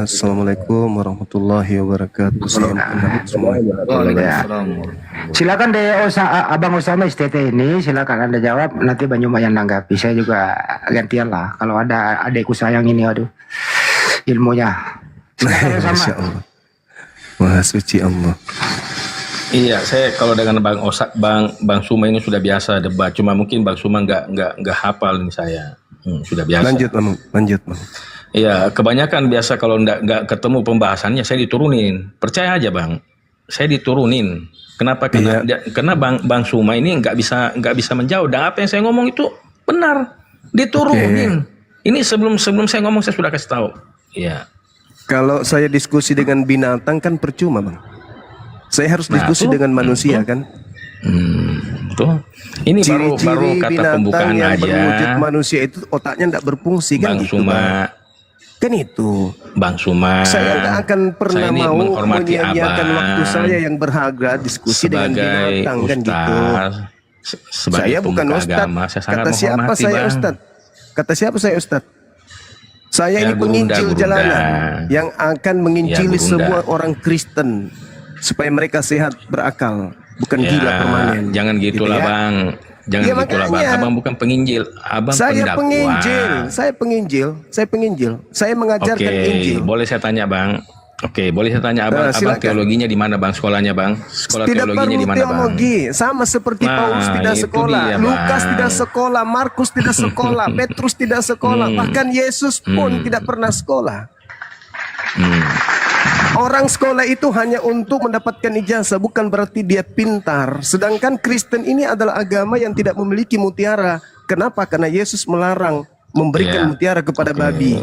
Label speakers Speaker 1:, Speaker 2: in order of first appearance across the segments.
Speaker 1: Assalamualaikum warahmatullahi wabarakatuh.
Speaker 2: Silakan deh Abang Osama STT ini, silakan Anda jawab, nanti Banyuma yang nanggapi. Saya juga gantian lah kalau ada adekku sayang ini, aduh ilmunya.
Speaker 1: Masya Allah, Maha suci Allah.
Speaker 3: Iya, saya kalau dengan Bang Suma ini sudah biasa debat, cuma mungkin Bang Suma nggak hafal ini saya. Sudah biasa.
Speaker 1: Lanjut bang.
Speaker 3: Iya, kebanyakan biasa kalau nggak ketemu pembahasannya saya diturunin. Percaya aja bang, saya diturunin. Kenapa? Karena Bang Suma ini nggak bisa menjauh. Dan apa yang saya ngomong itu benar, diturunin. Ini sebelum saya ngomong saya sudah kasih tahu. Iya.
Speaker 1: Kalau saya diskusi dengan binatang kan percuma bang. Saya harus diskusi dengan manusia kan.
Speaker 3: Tuh. Ini baru kata pembukaan
Speaker 1: yang
Speaker 3: aja.
Speaker 1: Berwujud manusia itu otaknya tidak berfungsi kan
Speaker 3: Bang
Speaker 1: gitu,
Speaker 3: Suma.
Speaker 1: Bang. Kan itu.
Speaker 3: Bang Suma.
Speaker 1: Saya nggak akan pernah mau menyia-nyiakan waktu saya yang berharga diskusi dengan binatang kan gitu.
Speaker 3: Saya bukan ustadz.
Speaker 1: Kata siapa saya ustadz? Kata siapa saya ustadz? Saya ini penginjil jalanan yang akan menginjili semua orang Kristen supaya mereka sehat berakal, bukan gila permanen.
Speaker 3: Jangan gitulah gitu ya. Bang. Jangan gitulah Bang. Abang bukan penginjil, abang pendakwa.
Speaker 1: Saya penginjil. Saya mengajarkan Injil.
Speaker 3: Boleh saya tanya Bang? Oke, boleh saya tanya abang teologinya di mana Bang? Sekolahnya Bang? Sekolah
Speaker 1: tidak
Speaker 3: teologinya di mana Bang?
Speaker 1: Sama seperti Paulus tidak sekolah, Lukas tidak sekolah, Markus tidak sekolah, Petrus tidak sekolah, bahkan Yesus pun tidak pernah sekolah. Orang sekolah itu hanya untuk mendapatkan ijazah, bukan berarti dia pintar. Sedangkan Kristen ini adalah agama yang tidak memiliki mutiara. Kenapa? Karena Yesus melarang memberikan mutiara kepada babi.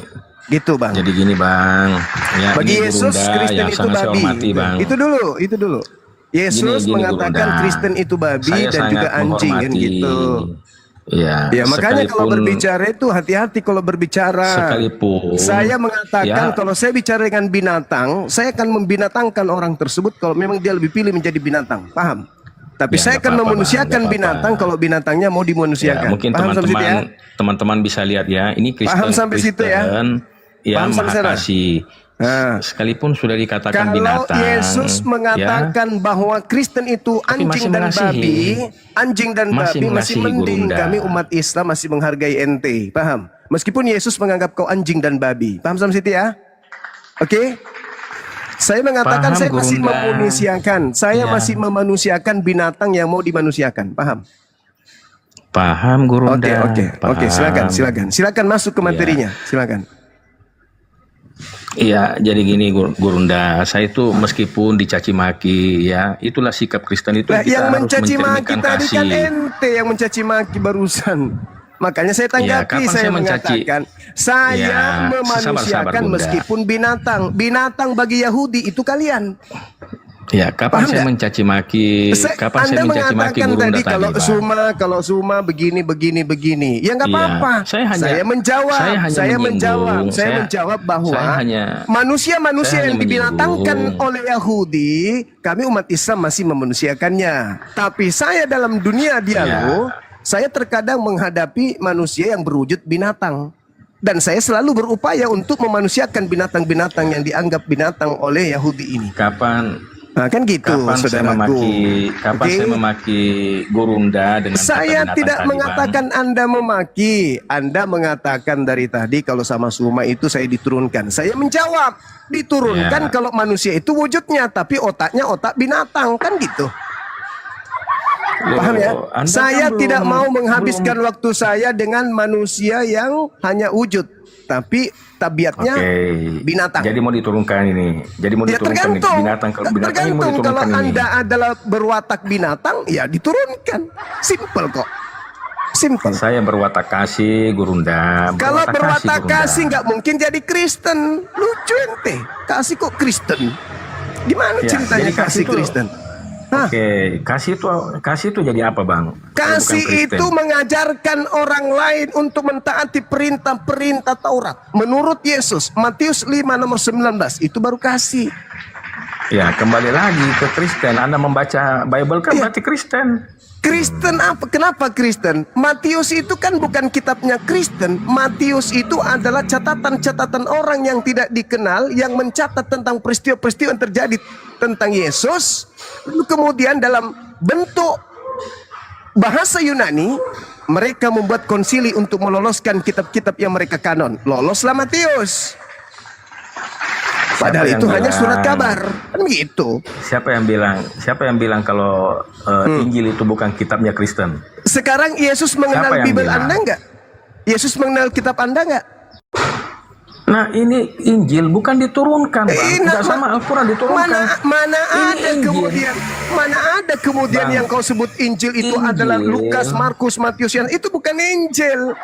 Speaker 1: Gitu Bang.
Speaker 3: Jadi gini Bang, ya,
Speaker 1: bagi Yesus Kristen itu babi.
Speaker 3: Hormati, Bang.
Speaker 1: Itu dulu. Yesus mengatakan Kristen itu babi dan juga anjing kan gitu. Ya makanya kalau berbicara itu hati-hati kalau berbicara.
Speaker 3: Sekalipun
Speaker 1: saya mengatakan kalau saya bicara dengan binatang, saya akan membinatangkan orang tersebut kalau memang dia lebih pilih menjadi binatang. Paham? Tapi saya akan memanusiakan binatang kalau binatangnya mau dimanusiakan.
Speaker 3: Mungkin teman-teman bisa lihat ya, ini Kristen.
Speaker 1: Paham sampai situ ya?
Speaker 3: Yang maha kasih. Sekalipun sudah dikatakan binatang.
Speaker 1: Kalau Yesus mengatakan bahwa Kristen itu anjing dan babi, masih mending kami umat Islam masih menghargai ente. Paham? Meskipun Yesus menganggap kau anjing dan babi. Paham sampai situ ya? Oke? Saya mengatakan saya masih memanusiakan. Saya masih memanusiakan binatang yang mau dimanusiakan. Paham?
Speaker 3: Paham Gurunda.
Speaker 1: Oke, silakan masuk ke materinya. Silakan.
Speaker 3: Iya, jadi gini Gurunda, saya itu meskipun dicaci maki ya, itulah sikap Kristen itu.
Speaker 1: Yang mencaci maki tadi kan ente yang mencaci maki barusan. Makanya saya tanggapi, saya mengatakan saya memanusiakan meskipun binatang. Binatang bagi Yahudi itu kalian.
Speaker 3: Ya, kapan saya mencaci maki? Kapan saya mencaci maki Gurunda tadi?
Speaker 1: Kalau Suma begini. Ya nggak apa-apa. Saya menjawab bahwa manusia yang dibinatangkan oleh Yahudi, kami umat Islam masih memanusiakannya. Tapi saya dalam dunia dialog, saya terkadang menghadapi manusia yang berwujud binatang. Dan saya selalu berupaya untuk memanusiakan binatang-binatang yang dianggap binatang oleh Yahudi ini.
Speaker 3: Kapan?
Speaker 1: Nah, kan gitu, saudaraku.
Speaker 3: Saya memaki Gurunda dengan
Speaker 1: saya tidak mengatakan
Speaker 3: Bang.
Speaker 1: Anda memaki. Anda mengatakan dari tadi kalau sama Suma itu saya diturunkan. Saya menjawab, diturunkan kalau manusia itu wujudnya, tapi otaknya otak binatang, kan gitu. Paham ya? Saya tidak mau menghabiskan waktu saya dengan manusia yang hanya wujud, tapi tabiatnya binatang.
Speaker 3: Jadi mau diturunkan ini. Jadi mau diturunkan binatang. Kalau binatang ini mau diturunkan
Speaker 1: kalau Anda adalah berwatak binatang, ya diturunkan. Simple kok. Simple.
Speaker 3: Saya berwatak kasih Gurunda.
Speaker 1: Kalau berwatak kasih nggak mungkin jadi Kristen. Lucu ente. Kasih kok Kristen? Gimana ceritanya kasih Kristen?
Speaker 3: Kasih itu jadi apa Bang?
Speaker 1: Kasih itu mengajarkan orang lain untuk mentaati perintah-perintah Taurat. Menurut Yesus, Matius 5 nomor 19, itu baru kasih.
Speaker 3: Ya, kembali lagi ke Kristen. Anda membaca Bible kan berarti Kristen.
Speaker 1: Kristen apa? Kenapa Kristen? Matius itu kan bukan kitabnya Kristen. Matius itu adalah catatan-catatan orang yang tidak dikenal, yang mencatat tentang peristiwa-peristiwa yang terjadi tentang Yesus. Lalu kemudian dalam bentuk bahasa Yunani, mereka membuat konsili untuk meloloskan kitab-kitab yang mereka kanon. Loloslah Matius. Padahal
Speaker 3: Siapa yang
Speaker 1: itu hanya
Speaker 3: bilang?
Speaker 1: surat kabar, kan begitu.
Speaker 3: Siapa yang bilang kalau Injil itu bukan kitabnya Kristen?
Speaker 1: Sekarang Yesus mengenal
Speaker 3: Siapa yang
Speaker 1: Bible
Speaker 3: bilang?
Speaker 1: Anda enggak? Yesus mengenal kitab Anda enggak?
Speaker 3: Nah, ini Injil bukan diturunkan, Bang. Enggak sama Al-Quran diturunkan.
Speaker 1: Mana
Speaker 3: Ini
Speaker 1: ada
Speaker 3: Injil.
Speaker 1: kemudian
Speaker 3: Bang,
Speaker 1: yang kau sebut Injil itu
Speaker 3: Injil.
Speaker 1: adalah Lukas, Markus, Matius, yang itu bukan Injil.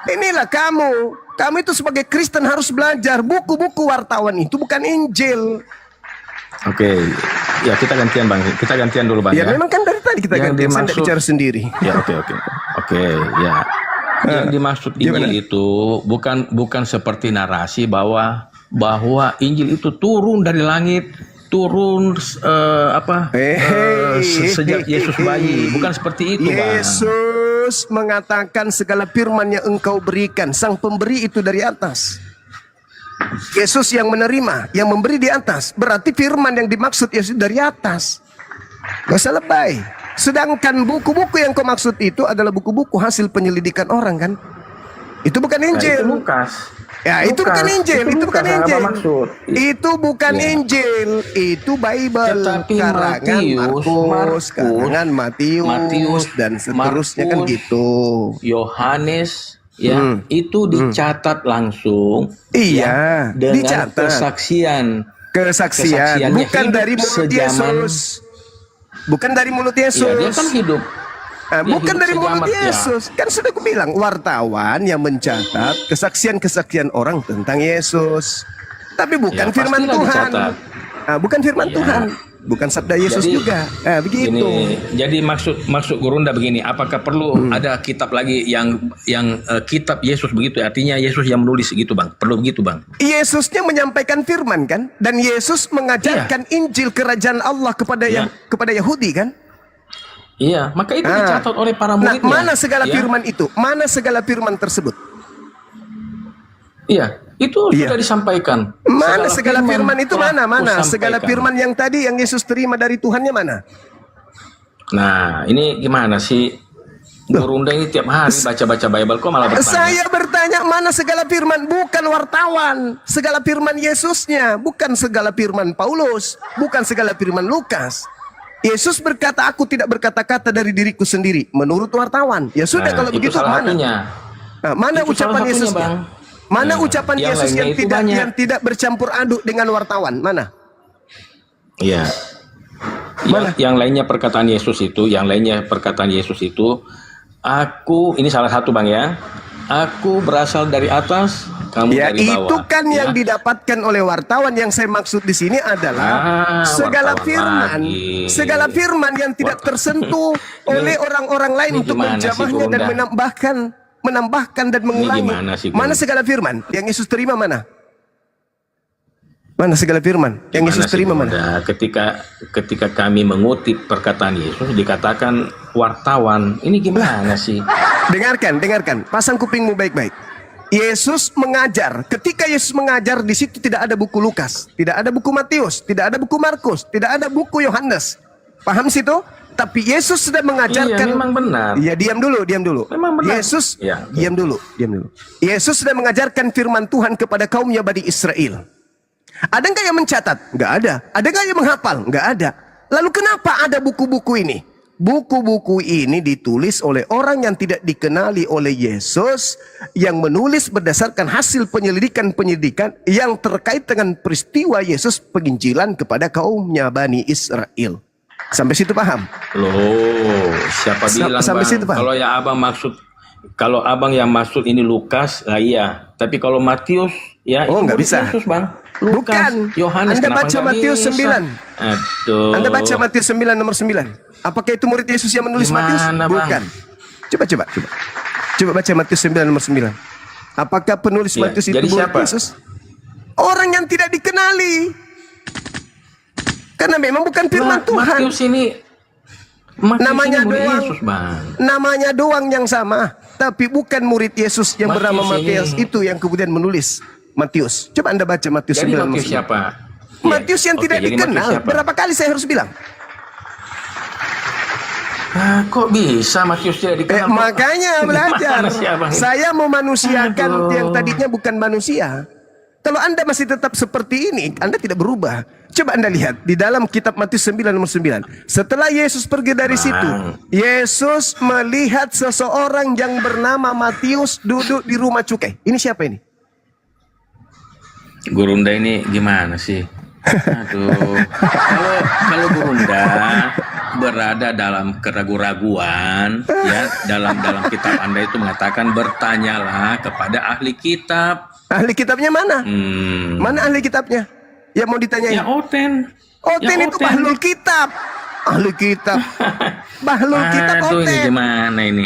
Speaker 1: Inilah kamu itu sebagai Kristen harus belajar buku-buku wartawan itu bukan Injil.
Speaker 3: Oke, ya kita gantian, Bang. Kita gantian dulu, Bang.
Speaker 1: Ya,
Speaker 3: Ya,
Speaker 1: memang kan dari tadi kita
Speaker 3: Yang
Speaker 1: gantian, saya tidak
Speaker 3: dimaksud-
Speaker 1: bicara sendiri.
Speaker 3: Ya, oke, ya. Yang dimaksud
Speaker 1: Gimana?
Speaker 3: Injil itu bukan seperti narasi bahwa Injil itu turun dari langit, turun sejak Yesus bayi, bukan seperti itu, Bang.
Speaker 1: Yesus mengatakan segala firman yang engkau berikan, sang pemberi itu dari atas. Yesus yang menerima, yang memberi di atas. Berarti firman yang dimaksud Yesus dari atas. Gak usah lebay. Sedangkan buku-buku yang kau maksud itu adalah buku-buku hasil penyelidikan orang kan. Itu bukan
Speaker 3: Nah,
Speaker 1: Injil.
Speaker 3: itu Lukas.
Speaker 1: Ya, itu
Speaker 3: Lukas.
Speaker 1: bukan Injil, itu bukan
Speaker 3: Lukas,
Speaker 1: Injil.
Speaker 3: apa maksud?
Speaker 1: Itu bukan
Speaker 3: Ya.
Speaker 1: Injil, itu Bible.
Speaker 3: Tetapi
Speaker 1: Karangan
Speaker 3: Markus,
Speaker 1: karangan Matius, dan seterusnya kan
Speaker 3: Markus,
Speaker 1: gitu.
Speaker 3: Yohanes, ya, itu dicatat langsung.
Speaker 1: Iya,
Speaker 3: ya, dengan
Speaker 1: dicatat.
Speaker 3: kesaksian.
Speaker 1: Kesaksian,
Speaker 3: Kesaksiannya
Speaker 1: bukan
Speaker 3: hidup
Speaker 1: dari mulut
Speaker 3: sejaman.
Speaker 1: Yesus. Bukan dari mulut Yesus.
Speaker 3: Ya, dia kan hidup.
Speaker 1: Nah,
Speaker 3: Dia
Speaker 1: bukan
Speaker 3: hidup
Speaker 1: dari mulut
Speaker 3: sejaman, ya.
Speaker 1: Yesus. Kan sudah aku bilang, wartawan yang mencatat kesaksian-kesaksian orang tentang Yesus. Tapi bukan
Speaker 3: Ya,
Speaker 1: firman
Speaker 3: pastilah
Speaker 1: Tuhan.
Speaker 3: dicatat.
Speaker 1: Nah, bukan firman
Speaker 3: Ya.
Speaker 1: Tuhan. Bukan sabda Yesus
Speaker 3: Jadi,
Speaker 1: juga. Nah, begitu.
Speaker 3: Jadi maksud Gurunda begini, apakah perlu ada kitab lagi yang kitab Yesus begitu? Artinya Yesus yang menulis gitu, Bang. Perlu begitu, Bang?
Speaker 1: Yesusnya menyampaikan firman kan, dan Yesus mengajarkan Injil kerajaan Allah kepada
Speaker 3: Iya.
Speaker 1: kepada Yahudi kan.
Speaker 3: Iya, maka itu
Speaker 1: Ah.
Speaker 3: dicatat oleh para
Speaker 1: Nah,
Speaker 3: muridnya.
Speaker 1: mana segala
Speaker 3: Ya.
Speaker 1: firman itu? Mana segala firman tersebut?
Speaker 3: Iya, itu
Speaker 1: Iya.
Speaker 3: sudah disampaikan.
Speaker 1: Mana segala firman itu
Speaker 3: telah
Speaker 1: mana? Segala
Speaker 3: kusampaikan.
Speaker 1: firman yang tadi yang Yesus terima dari Tuhannya mana?
Speaker 3: Nah, ini gimana sih? Gurunda ini tiap hari baca-baca Bible, kok malah bertanya?
Speaker 1: Saya bertanya mana segala firman, bukan wartawan. Segala firman Yesusnya, bukan segala firman Paulus, bukan segala firman Lukas. Yesus berkata, aku tidak berkata-kata dari diriku sendiri, menurut wartawan. Ya sudah,
Speaker 3: Nah,
Speaker 1: kalau
Speaker 3: itu
Speaker 1: begitu
Speaker 3: salah
Speaker 1: mana?
Speaker 3: satunya.
Speaker 1: Nah, mana
Speaker 3: Itu salah
Speaker 1: ucapan
Speaker 3: satunya,
Speaker 1: Yesusnya?
Speaker 3: Bang.
Speaker 1: Mana
Speaker 3: Nah,
Speaker 1: ucapan
Speaker 3: yang
Speaker 1: Yesus
Speaker 3: lainnya
Speaker 1: yang
Speaker 3: itu
Speaker 1: tidak
Speaker 3: banyak.
Speaker 1: yang tidak bercampur aduk dengan wartawan? Mana?
Speaker 3: Iya. Yang lainnya perkataan Yesus itu, aku, ini salah satu, Bang, ya. Aku berasal dari atas, kamu
Speaker 1: Ya,
Speaker 3: dari bawah.
Speaker 1: itu kan
Speaker 3: ya.
Speaker 1: yang didapatkan oleh wartawan. Yang saya maksud di sini adalah segala
Speaker 3: wartawan lagi.
Speaker 1: firman yang tidak tersentuh oleh orang-orang lain
Speaker 3: ini
Speaker 1: untuk
Speaker 3: gimana sih,
Speaker 1: menjamahnya dan
Speaker 3: Gurunda?
Speaker 1: menambahkan dan mengulangi.
Speaker 3: gimana sih, Gurunda?
Speaker 1: Mana segala firman yang Yesus terima mana? Mana segala firman yang
Speaker 3: Gimana
Speaker 1: Yesus
Speaker 3: sih,
Speaker 1: terima
Speaker 3: Bunda?
Speaker 1: mana?
Speaker 3: Ketika kami mengutip perkataan Yesus dikatakan wartawan. Ini gimana sih?
Speaker 1: Dengarkan, pasang kupingmu baik-baik. Yesus mengajar. Ketika Yesus mengajar, di situ tidak ada buku Lukas, tidak ada buku Matius, tidak ada buku Markus, tidak ada buku Yohanes. Paham situ? Tapi Yesus sudah mengajarkan.
Speaker 3: Iya, memang benar.
Speaker 1: Ya, diam dulu.
Speaker 3: Memang benar.
Speaker 1: Yesus,
Speaker 3: Ya, oke.
Speaker 1: diam dulu. Yesus sudah mengajarkan firman Tuhan kepada kaumnya Bani Israel. Ada nggak yang mencatat? Nggak ada. Ada nggak yang menghafal? Nggak ada. Lalu kenapa ada buku-buku ini? Buku-buku ini ditulis oleh orang yang tidak dikenali oleh Yesus, yang menulis berdasarkan hasil penyelidikan yang terkait dengan peristiwa Yesus penginjilan kepada kaumnya Bani Israel. Sampai situ paham?
Speaker 3: Loh, siapa bilang,
Speaker 1: sampai
Speaker 3: Bang?
Speaker 1: situ, Bang.
Speaker 3: Kalau abang yang maksud ini Lukas, lah iya. Tapi kalau Matius, ya
Speaker 1: Oh,
Speaker 3: itu
Speaker 1: nggak
Speaker 3: murid
Speaker 1: bisa.
Speaker 3: Yesus, Bang. Lukas,
Speaker 1: Bukan.
Speaker 3: Yohanes,
Speaker 1: Anda
Speaker 3: kenapa
Speaker 1: baca
Speaker 3: nggak
Speaker 1: Matius
Speaker 3: bisa?
Speaker 1: 9.
Speaker 3: Aduh.
Speaker 1: Anda baca Matius 9 nomor 9. Apakah itu murid Yesus yang menulis
Speaker 3: Gimana,
Speaker 1: Matius?
Speaker 3: Bang?
Speaker 1: Bukan. Coba. Coba baca Matius 9 nomor 9. Apakah penulis
Speaker 3: Ya,
Speaker 1: Matius itu
Speaker 3: jadi
Speaker 1: murid
Speaker 3: siapa?
Speaker 1: Yesus? Orang yang tidak dikenali. Karena memang bukan firman Tuhan.
Speaker 3: Matius
Speaker 1: Namanya
Speaker 3: ini murid
Speaker 1: doang.
Speaker 3: Yesus, Bang.
Speaker 1: Namanya doang yang sama, tapi bukan murid Yesus yang
Speaker 3: Matius
Speaker 1: bernama Matius
Speaker 3: ini.
Speaker 1: itu yang kemudian menulis Matius. Coba Anda baca Matius
Speaker 3: Jadi
Speaker 1: 9.
Speaker 3: Matius siapa?
Speaker 1: Matius yang
Speaker 3: Oke,
Speaker 1: tidak
Speaker 3: jadi Matius
Speaker 1: dikenal.
Speaker 3: siapa?
Speaker 1: Berapa kali saya harus bilang?
Speaker 3: Kok bisa Matius tidak dikenal?
Speaker 1: Makanya belajar.
Speaker 3: Gimana sih, Abang?
Speaker 1: Saya memanusiakan
Speaker 3: Aduh.
Speaker 1: yang tadinya bukan manusia. Kalau Anda masih tetap seperti ini, Anda tidak berubah. Coba Anda lihat di dalam kitab Matius 9 nomor 9. Setelah Yesus pergi dari situ, Yesus melihat seseorang yang bernama Matius duduk di rumah cukai. Ini siapa ini?
Speaker 3: Gurunda ini gimana sih? Aduh, kalau Gurunda berada dalam keraguan-raguan, ya dalam kitab Anda itu mengatakan bertanyalah kepada ahli kitab.
Speaker 1: Ahli kitabnya mana? Mana ahli kitabnya? Yang mau ditanyain?
Speaker 3: Ya Oten.
Speaker 1: Oten
Speaker 3: Ya,
Speaker 1: itu bahlul kitab. Ahli kitab. Bahlul kitab
Speaker 3: Aduh, ini
Speaker 1: Oten.
Speaker 3: gimana ini?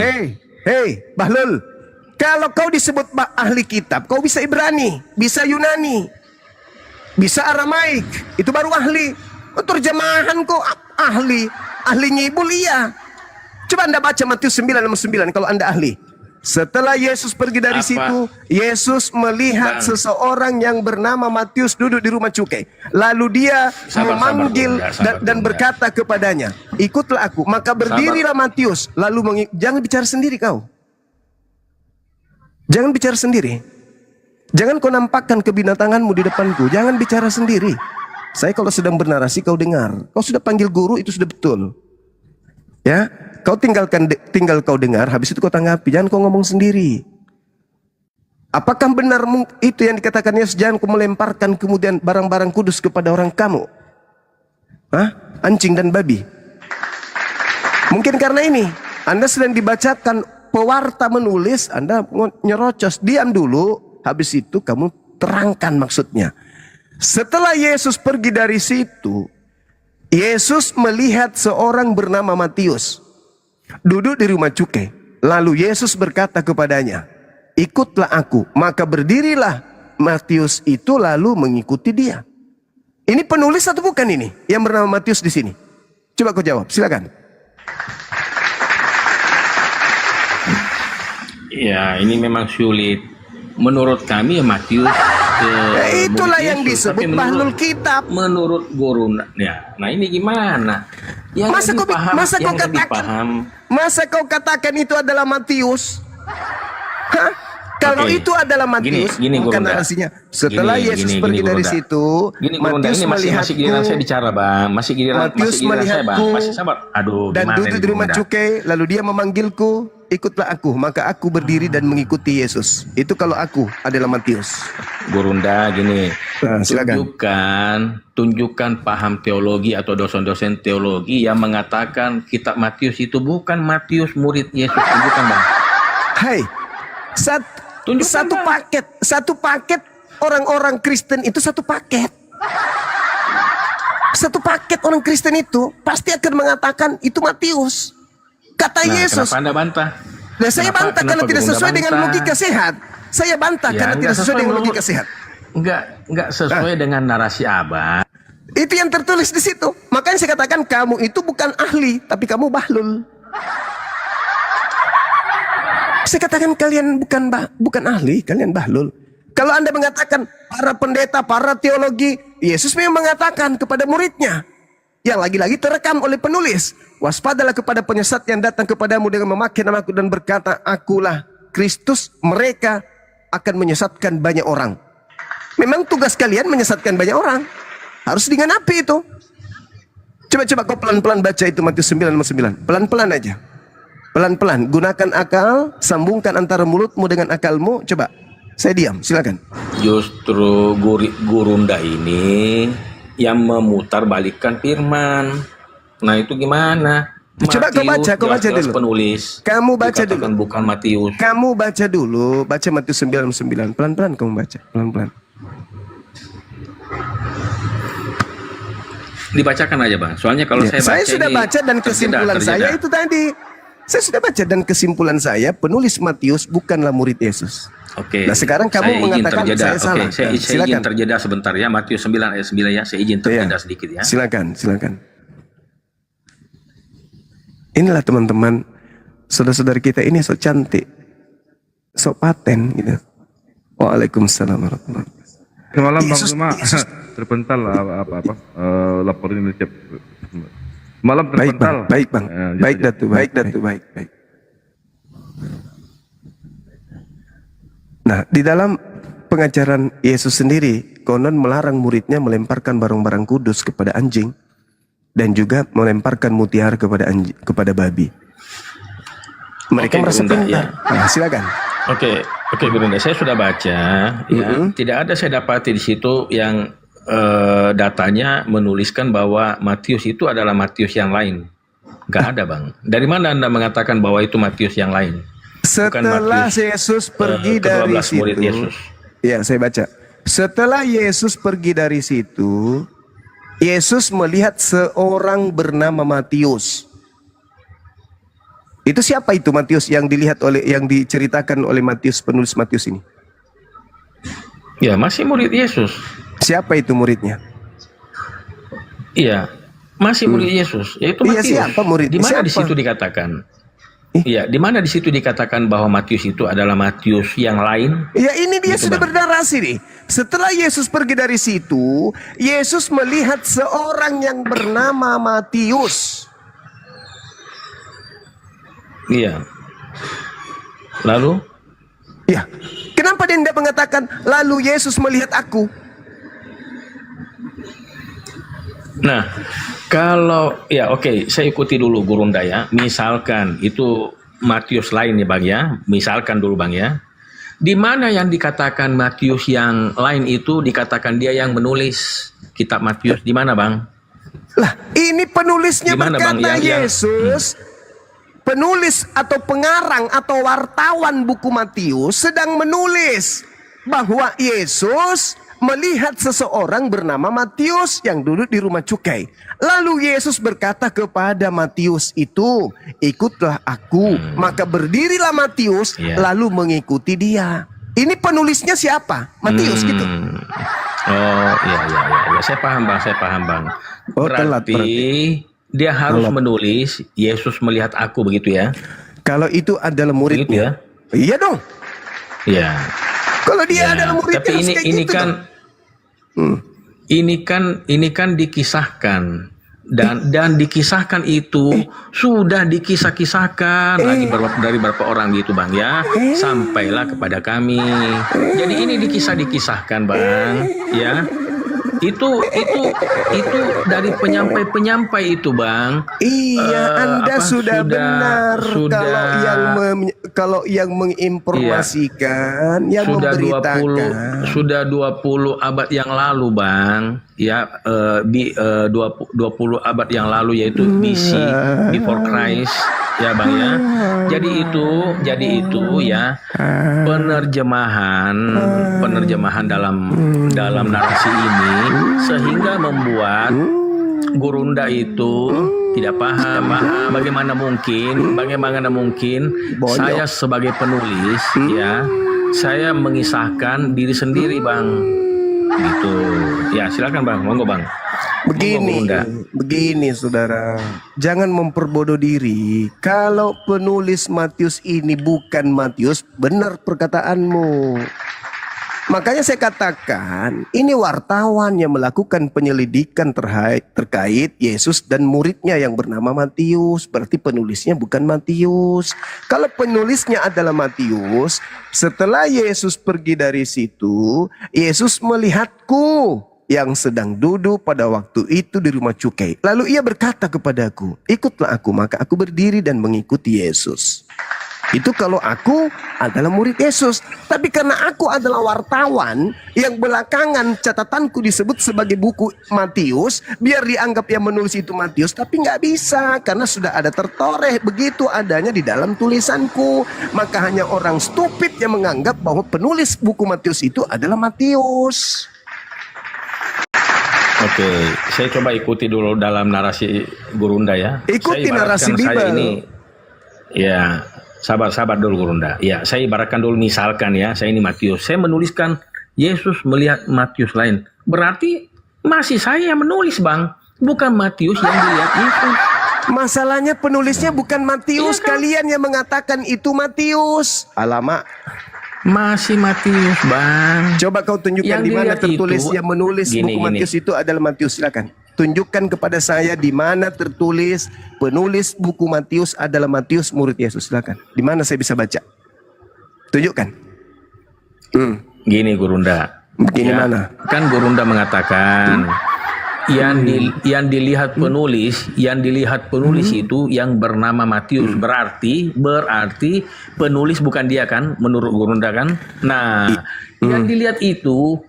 Speaker 1: Hei, Bahlul. Kalau kau disebut ahli kitab, kau bisa Ibrani, bisa Yunani, bisa Aramaik. Itu baru ahli. Terjemahan kau ahli. Ahli nyibul iya. Coba Anda baca Matius 9 nomor 9 kalau Anda ahli. Setelah Yesus pergi dari
Speaker 3: Apa?
Speaker 1: situ, Yesus melihat
Speaker 3: Bang.
Speaker 1: seseorang yang bernama Matius duduk di rumah cukai. Lalu dia memanggil dan berkata kepadanya, ikutlah aku. Maka berdirilah Matius. Lalu jangan bicara sendiri kau. Jangan bicara sendiri. Jangan kau nampakkan kebinatanganmu di depanku. Jangan bicara sendiri. Saya kalau sedang bernarasi kau dengar. Kau sudah panggil guru, itu sudah betul. Ya, kau tinggal kau dengar, habis itu kau tanggapi. Jangan kau ngomong sendiri. Apakah benar itu yang dikatakan Yesus? Jangan kau melemparkan kemudian barang-barang kudus kepada orang kamu. Hah? Anjing dan babi. Mungkin karena ini Anda sedang dibacakan pewarta menulis, Anda nyerocos. Diam dulu, habis itu kamu terangkan maksudnya. Setelah Yesus pergi dari situ, Yesus melihat seorang bernama Matius duduk di rumah cukai. Lalu Yesus berkata kepadanya, ikutlah aku. Maka berdirilah Matius itu lalu mengikuti dia. Ini penulis atau bukan ini yang bernama Matius di sini? Coba kau jawab, silakan.
Speaker 3: Ya, ini memang sulit. Menurut kami Matius
Speaker 1: Itulah
Speaker 3: murid
Speaker 1: yang
Speaker 3: Yesus,
Speaker 1: disebut
Speaker 3: tapi
Speaker 1: bahlul kitab.
Speaker 3: Menurut Gurunda, ya. Nah ini gimana? Yang
Speaker 1: Masa kau katakan itu adalah Matius? Hah? Kalau
Speaker 3: Oke.
Speaker 1: itu adalah Matius,
Speaker 3: Gini,
Speaker 1: bukan
Speaker 3: Gurunda.
Speaker 1: narasinya. Setelah Yesus pergi dari
Speaker 3: Gurunda.
Speaker 1: situ,
Speaker 3: Gini, Gurunda,
Speaker 1: Matius
Speaker 3: ini masih giliran saya bicara, Bang. Masih giliran saya, Bang.
Speaker 1: melihatku
Speaker 3: Masih sabar. Aduh,
Speaker 1: dan
Speaker 3: gimana
Speaker 1: duduk
Speaker 3: ini,
Speaker 1: di rumah
Speaker 3: Gurunda?
Speaker 1: cukai, lalu dia memanggilku, ikutlah aku. Maka aku berdiri dan mengikuti Yesus. Itu kalau aku adalah Matius.
Speaker 3: Gurunda, gini.
Speaker 1: Nah, silakan.
Speaker 3: Tunjukkan paham teologi atau dosen-dosen teologi yang mengatakan kitab Matius itu bukan Matius murid Yesus. Tunjukkan, Bang.
Speaker 1: Hai,
Speaker 3: Tunjukkan, Bang.
Speaker 1: satu paket orang-orang Kristen itu satu paket. Satu paket orang Kristen itu pasti akan mengatakan itu Matius. Kata
Speaker 3: Nah,
Speaker 1: Yesus.
Speaker 3: kenapa Anda bantah?
Speaker 1: Nah, saya bantah karena tidak
Speaker 3: Gurunda
Speaker 1: sesuai dengan
Speaker 3: bantah?
Speaker 1: logika sehat. Saya bantah
Speaker 3: Ya,
Speaker 1: karena
Speaker 3: nggak
Speaker 1: tidak sesuai
Speaker 3: sesuai
Speaker 1: dengan
Speaker 3: menurut-
Speaker 1: logika sehat.
Speaker 3: Enggak sesuai dengan narasi Abang.
Speaker 1: Itu yang tertulis di situ. Makanya saya katakan kamu itu bukan ahli, tapi kamu bahlul. Saya katakan kalian bukan ahli, kalian bahlul. Kalau Anda mengatakan para pendeta, para teologi, Yesus memang mengatakan kepada muridnya, yang lagi-lagi terekam oleh penulis, waspadalah kepada penyesat yang datang kepadamu dengan memakai namaku dan berkata, akulah Kristus, mereka akan menyesatkan banyak orang. Memang tugas kalian menyesatkan banyak orang. Harus digenapi itu. Coba kau pelan-pelan baca itu Matius 9:9. Pelan-pelan aja. Pelan-pelan. Gunakan akal, sambungkan antara mulutmu dengan akalmu. Coba. Saya diam, silakan.
Speaker 3: Justru Gurunda ini yang memutarbalikkan firman. Nah itu gimana?
Speaker 1: Coba kau baca, kau baca
Speaker 3: jelas-jelas
Speaker 1: dulu.
Speaker 3: Penulis.
Speaker 1: Kamu baca
Speaker 3: Dikatakan
Speaker 1: dulu.
Speaker 3: bukan Matius.
Speaker 1: Kamu baca dulu. Baca Matius 9:9. Pelan-pelan kamu baca. Pelan-pelan.
Speaker 3: Dibacakan aja, Bang. Soalnya kalau
Speaker 1: Ya,
Speaker 3: saya baca
Speaker 1: sudah
Speaker 3: ini
Speaker 1: baca dan kesimpulan
Speaker 3: terjeda.
Speaker 1: saya itu tadi. Saya sudah baca dan kesimpulan saya penulis Matius bukanlah murid Yesus.
Speaker 3: Oke.
Speaker 1: Nah, sekarang kamu
Speaker 3: saya izin
Speaker 1: mengatakan
Speaker 3: terjeda.
Speaker 1: saya salah.
Speaker 3: Oke, saya
Speaker 1: Silakan.
Speaker 3: izin terjeda sebentar ya. Matius 9 ayat 9 ya. Saya izin terjeda
Speaker 1: Iya.
Speaker 3: sedikit ya.
Speaker 1: Silakan. Inilah teman-teman, saudara-saudara kita ini sok cantik, sok paten gitu. Waalaikumsalam warahmatullahi wabarakatuh.
Speaker 4: Semalam Bang
Speaker 1: Yesus-
Speaker 4: Suma terpental laporin ini cep. Malam
Speaker 1: Baik
Speaker 4: terpental.
Speaker 1: bang, baik bang, baik
Speaker 4: Gitu.
Speaker 1: Datu, baik Datu, baik. Nah, di dalam pengajaran Yesus sendiri, konon melarang muridnya melemparkan barang-barang kudus kepada anjing dan juga melemparkan mutiara kepada babi. Mereka
Speaker 3: Oke,
Speaker 1: merasa
Speaker 3: Gurunda,
Speaker 1: pintar. Nah, silakan.
Speaker 3: Oke, Gurunda, saya sudah baca, ya. Tidak ada saya dapati di situ yang datanya menuliskan bahwa Matius itu adalah Matius yang lain. Gak ada, Bang. Dari mana Anda mengatakan bahwa itu Matius yang lain?
Speaker 1: Setelah
Speaker 3: Matius,
Speaker 1: Yesus pergi dari
Speaker 3: ke-12 murid
Speaker 1: situ,
Speaker 3: Yesus.
Speaker 1: ya saya baca. Setelah Yesus pergi dari situ, Yesus melihat seorang bernama Matius. Itu siapa itu Matius yang diceritakan oleh Matius, penulis Matius ini?
Speaker 3: Ya, masih murid Yesus.
Speaker 1: Siapa itu muridnya?
Speaker 3: Iya, masih murid Yesus. Yaitu
Speaker 1: Iya,
Speaker 3: Matius.
Speaker 1: siapa murid?
Speaker 3: Di mana di
Speaker 1: Siapa?
Speaker 3: situ dikatakan? Iya, di mana di situ dikatakan bahwa Matius itu adalah Matius yang lain?
Speaker 1: Ya ini dia
Speaker 3: Gitu,
Speaker 1: sudah
Speaker 3: Bang.
Speaker 1: bernarasi nih. Setelah Yesus pergi dari situ, Yesus melihat seorang yang bernama Matius.
Speaker 3: Iya. Lalu?
Speaker 1: Ya, kenapa dia tidak mengatakan lalu Yesus melihat aku?
Speaker 3: Nah, kalau ya oke, saya ikuti dulu Gurunda ya. Misalkan itu Matius lain ya Bang ya. Misalkan dulu Bang ya. Di mana yang dikatakan Matius yang lain itu dikatakan dia yang menulis kitab Matius? Di mana Bang?
Speaker 1: Lah, ini penulisnya
Speaker 3: Di mana, Bang?
Speaker 1: berkata
Speaker 3: Yang-
Speaker 1: Yesus, penulis atau pengarang atau wartawan buku Matius sedang menulis bahwa Yesus melihat seseorang bernama Matius yang duduk di rumah cukai. Lalu Yesus berkata kepada Matius itu, ikutlah aku. Maka berdirilah Matius
Speaker 3: Iya.
Speaker 1: lalu mengikuti dia. Ini penulisnya siapa? Matius gitu.
Speaker 3: Oh iya. Saya paham Bang.
Speaker 1: Oh, telat
Speaker 3: Berarti dia harus menulis Yesus melihat aku begitu ya?
Speaker 1: Kalau itu adalah
Speaker 3: Begitu
Speaker 1: muridnya.
Speaker 3: ya?
Speaker 1: Iya dong.
Speaker 3: Iya.
Speaker 1: Kalau dia
Speaker 3: Ya,
Speaker 1: adalah muridnya
Speaker 3: tapi
Speaker 1: harus kayak
Speaker 3: ini
Speaker 1: gitu
Speaker 3: kan
Speaker 1: dong.
Speaker 3: ini kan dikisahkan dan dikisahkan itu sudah dikisah-kisahkan lagi dari beberapa orang gitu Bang ya, sampailah kepada kami. Jadi ini dikisahkan Bang ya. Itu dari penyampai itu Bang.
Speaker 1: Iya, Anda sudah benar. Kalau yang menginformasikan, yang
Speaker 3: sudah
Speaker 1: memberitakan.
Speaker 3: 20 abad yang lalu Bang ya, 20 abad yang lalu yaitu BC, before Christ ya Bang ya. Jadi itu ya penerjemahan dalam narasi ini sehingga membuat Gurunda itu tidak paham bagaimana mungkin saya sebagai penulis ya, saya mengisahkan diri sendiri Bang gitu ya. Silakan Bang, monggo Bang.
Speaker 1: Begini saudara, jangan memperbodoh diri. Kalau penulis Matius ini bukan Matius, benar perkataanmu. Makanya saya katakan, ini wartawan yang melakukan penyelidikan terkait Yesus dan muridnya yang bernama Matius. Berarti penulisnya bukan Matius. Kalau penulisnya adalah Matius, setelah Yesus pergi dari situ, Yesus melihatku yang sedang duduk pada waktu itu di rumah cukai. Lalu ia berkata kepadaku, ikutlah aku. Maka aku berdiri dan mengikuti Yesus. Itu kalau aku adalah murid Yesus. Tapi karena aku adalah wartawan yang belakangan catatanku disebut sebagai buku Matius, biar dianggap yang menulis itu Matius, tapi nggak bisa karena sudah ada tertoreh begitu adanya di dalam tulisanku. Maka hanya orang stupid yang menganggap bahwa penulis buku Matius itu adalah Matius.
Speaker 3: Oke, saya coba ikuti dulu dalam narasi Gurunda ya.
Speaker 1: Ikuti
Speaker 3: Saya
Speaker 1: narasi
Speaker 3: ibaratkan saya
Speaker 1: Bible.
Speaker 3: ini, ya sabar dulu Gurunda. Ya, saya ibaratkan dulu misalkan ya, saya ini Matius. Saya menuliskan Yesus melihat Matius lain. Berarti masih saya yang menulis Bang, bukan Matius yang dilihat Yesus.
Speaker 1: Masalahnya penulisnya bukan Matius. Kalian yang mengatakan itu Matius. Alamak.
Speaker 3: Masih Matius, Bang.
Speaker 1: Coba kau tunjukkan
Speaker 3: Yang
Speaker 1: di mana
Speaker 3: dilihat
Speaker 1: tertulis
Speaker 3: itu,
Speaker 1: yang menulis buku Matius itu adalah Matius. Silakan. Tunjukkan kepada saya di mana tertulis penulis buku Matius adalah Matius murid Yesus. Silakan. Di mana saya bisa baca? Tunjukkan.
Speaker 3: Gini Gurunda.
Speaker 1: Bagaimana?
Speaker 3: Kan Gurunda mengatakan yang dilihat penulis, itu yang bernama Matius. Berarti penulis bukan dia kan, menurut Gurunda kan. Nah, yang dilihat itu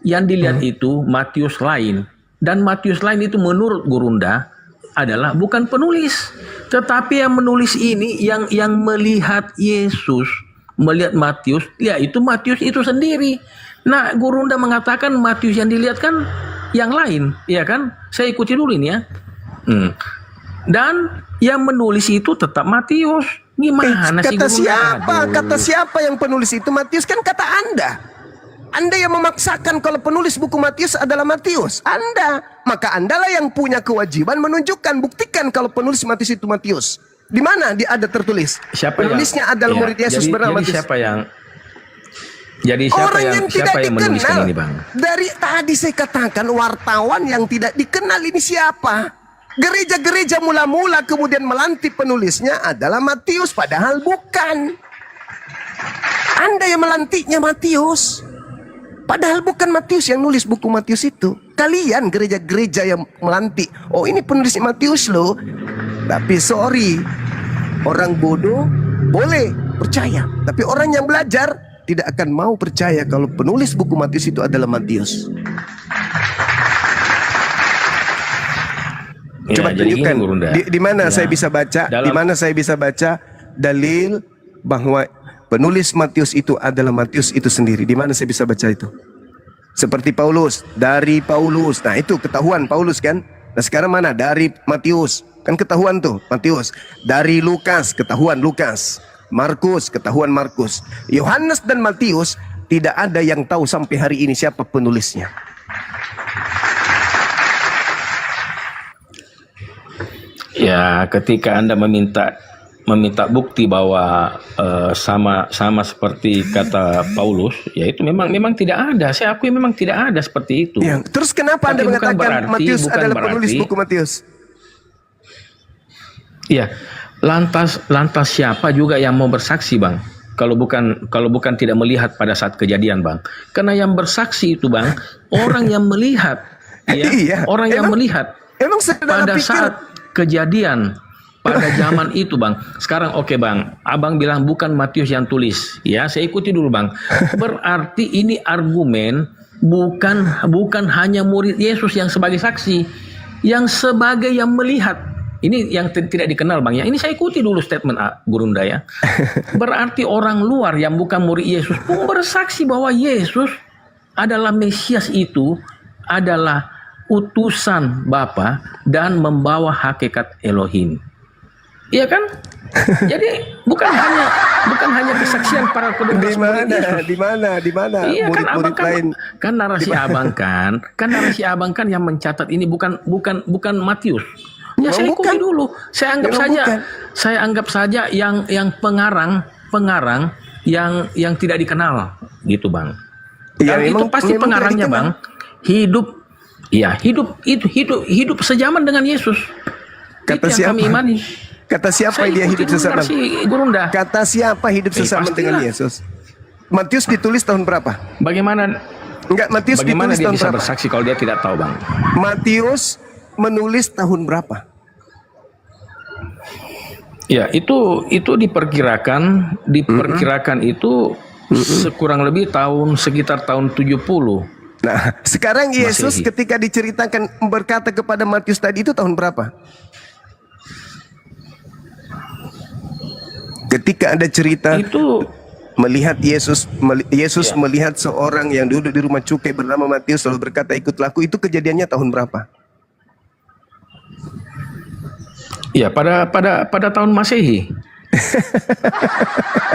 Speaker 3: Matius lain, dan Matius lain itu menurut Gurunda adalah bukan penulis, tetapi yang menulis ini yang melihat Yesus, melihat Matius, ya itu Matius itu sendiri. Nah, Gurunda mengatakan Matius yang dilihat kan yang lain, ya kan? Saya ikuti dulu ini ya. Dan yang menulis itu tetap Matius. Gimana sih
Speaker 1: Kata
Speaker 3: Gurunda?
Speaker 1: siapa?
Speaker 3: Aduh.
Speaker 1: Kata siapa yang penulis itu Matius? Kan kata Anda. Anda yang memaksakan kalau penulis buku Matius adalah Matius. Anda. Maka Anda lah yang punya kewajiban menunjukkan, buktikan kalau penulis Matius itu Matius. Di mana dia ada tertulis? Penulisnya adalah murid Yesus bernama Matius.
Speaker 3: Jadi siapa yang menuliskan ini, Bang?
Speaker 1: Dari tadi saya katakan wartawan yang tidak dikenal ini siapa? Gereja-gereja mula-mula kemudian melantik penulisnya adalah Matius, padahal bukan. Anda yang melantiknya Matius. Padahal bukan Matius yang nulis buku Matius itu. Kalian gereja-gereja yang melantik. Oh, ini penulisnya Matius loh. Tapi sorry, orang bodoh boleh percaya, tapi orang yang belajar tidak akan mau percaya kalau penulis buku Matius itu adalah Matius. Coba tunjukkan di mana saya bisa baca, di mana saya bisa baca dalil bahwa penulis Matius itu adalah Matius itu sendiri. Di mana saya bisa baca itu? Seperti Paulus, dari Paulus. Nah, itu ketahuan Paulus kan? Nah, sekarang mana? Dari Matius. Kan ketahuan tuh Matius. Dari Lukas, ketahuan Lukas. Markus, ketahuan Markus. Yohanes dan Matius tidak ada yang tahu sampai hari ini siapa penulisnya.
Speaker 3: Ya, ketika Anda meminta bukti bahwa sama seperti kata Paulus, ya itu memang tidak ada. Saya akui memang tidak ada seperti itu.
Speaker 1: Ya, terus kenapa Anda mengatakan Matius adalah penulis buku Matius?
Speaker 3: Iya. Lantas siapa juga yang mau bersaksi, Bang? Kalau bukan tidak melihat pada saat kejadian, Bang. Karena yang bersaksi itu, Bang, orang yang melihat, ya,
Speaker 1: iya.
Speaker 3: Orang yang melihat pada saat kejadian pada zaman itu, Bang. Sekarang oke, Bang. Abang bilang bukan Matius yang tulis. Ya, saya ikuti dulu, Bang. Berarti ini argumen bukan hanya murid Yesus yang sebagai saksi, yang sebagai yang melihat. Ini yang tidak dikenal, Bang, ya. Ini saya ikuti dulu statement Gurunda ya. Berarti orang luar yang bukan murid Yesus pun bersaksi bahwa Yesus adalah Mesias, itu adalah utusan Bapa dan membawa hakikat Elohim. Iya kan? Jadi bukan hanya kesaksian para kedua murid Yesus.
Speaker 1: Di mana?
Speaker 3: Iya,
Speaker 1: Murid-murid lain.
Speaker 3: Kan narasi abang kan yang mencatat ini bukan Matius. Ya, saya ikuti dulu. Saya anggap saja yang pengarang yang tidak dikenal gitu, Bang.
Speaker 1: Ya,
Speaker 3: itu pasti pengarangnya, Bang. Hidup sejaman dengan Yesus.
Speaker 1: Kata
Speaker 3: itu yang
Speaker 1: siapa?
Speaker 3: kami imani.
Speaker 1: Kata siapa dia hidup sesaman? Kata siapa hidup sesaman dengan Yesus? Matius ditulis tahun berapa?
Speaker 3: Bagaimana
Speaker 1: Matius ditulis
Speaker 3: dia
Speaker 1: tahun
Speaker 3: bisa
Speaker 1: berapa?
Speaker 3: bersaksi kalau dia tidak tahu, Bang?
Speaker 1: Matius menulis tahun berapa?
Speaker 3: Ya, itu diperkirakan itu sekurang lebih sekitar tahun 70.
Speaker 1: Nah, sekarang Yesus
Speaker 3: Masehi.
Speaker 1: ketika diceritakan berkata kepada Matius tadi itu tahun berapa? Ketika ada cerita
Speaker 3: Itu
Speaker 1: melihat Yesus melihat seorang yang duduk di rumah cukai bernama Matius lalu berkata ikutlah aku, itu kejadiannya tahun berapa?
Speaker 3: ya pada tahun Masehi.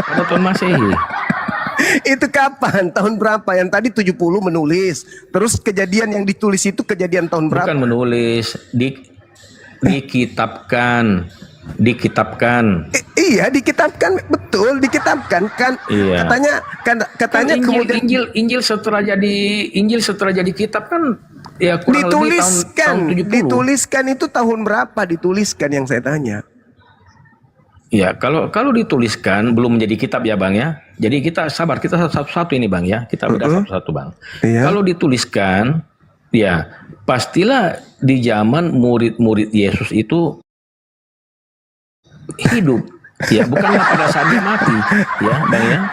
Speaker 3: Pada tahun Masehi.
Speaker 1: Itu kapan? Tahun berapa? Yang tadi 70 menulis. Terus kejadian yang ditulis itu kejadian tahun berapa?
Speaker 3: Bukan menulis, dikitabkan. Dikitabkan.
Speaker 1: Iya, dikitabkan, betul, dikitabkan kan.
Speaker 3: Iya.
Speaker 1: Katanya
Speaker 3: Injil,
Speaker 1: kemudian
Speaker 3: Injil setelah jadi kitab kan ya kurang lebih tahun 70.
Speaker 1: Dituliskan itu tahun berapa dituliskan yang saya tanya?
Speaker 3: Ya, kalau dituliskan belum menjadi kitab ya Bang ya. Jadi kita sabar, kita satu-satu ini Bang ya. Kita udah satu-satu Bang.
Speaker 1: Iya.
Speaker 3: Kalau dituliskan, ya pastilah di zaman murid-murid Yesus itu hidup. Ya, bukannya pada saat dia mati, ya Bang ya.